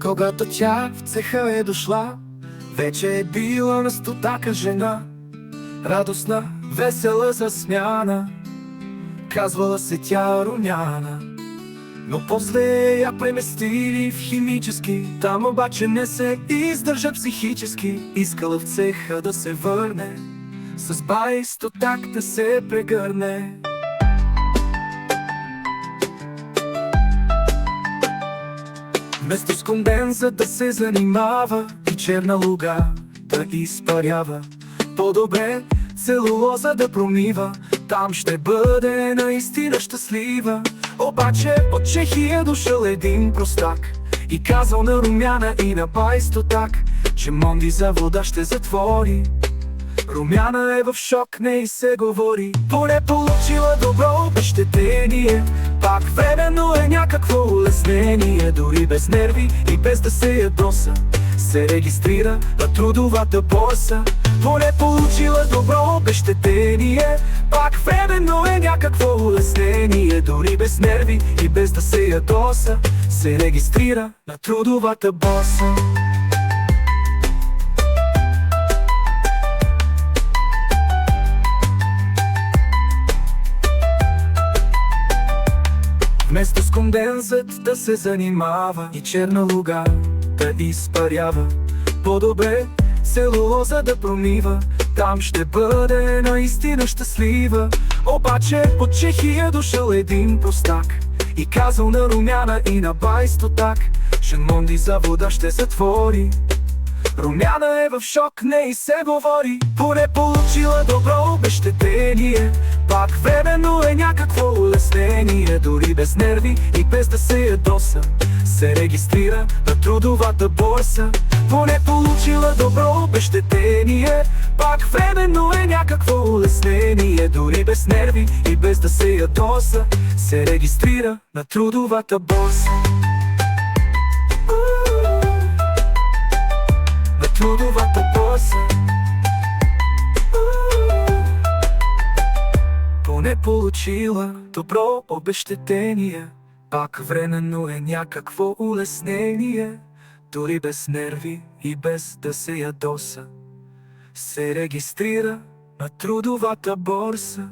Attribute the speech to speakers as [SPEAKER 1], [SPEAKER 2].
[SPEAKER 1] Когато тя в цеха е дошла, вече е била на стотака жена. Радостна, весела за смяна, казвала се тя Румяна. Но после я преместили в химически, там обаче не се издържа психически. Искала в цеха да се върне, с бай стотак да се прегърне. Вместо с конденза да се занимава и черна луга да изпарява, по-добре целулоза да промива, там ще бъде наистина щастлива. Обаче от Чехия дошъл един простак и казал на Румяна и на бай стотак, че Монди завода ще затвори. Румяна е в шок, не и се говори, поне получила добро обещетение. Пак временно е някакво улеснение, дори без нерви и без да се ядоса, се регистрира на трудовата борса. Поне получила добро обещетение, пак временно е някакво улеснение, дори без нерви и без да се ядоса, се регистрира на трудовата борса. Вместо с кондензът да се занимава и черна луга да изпарява, по-добре целулоза да промива, там ще бъде наистина щастлива. Обаче от Чехия дошъл един простак и казал на Румяна и на бай стотак, че Монди завода ще затвори. Румяна е в шок, не и се говори, поне получила добро обещетение. Пак временно е някакво улеснение, дори без нерви и без да се ядоса, се регистрира на трудовата борса. Поне получила добро обещетение, пак временно е някакво улеснение, дори без нерви и без да се ядоса, се регистрира на трудовата борса. На трудовата борса. Поне получила добро обещетение, пак временно е някакво улеснение, дори без нерви и без да се ядоса, се регистрира на трудовата борса.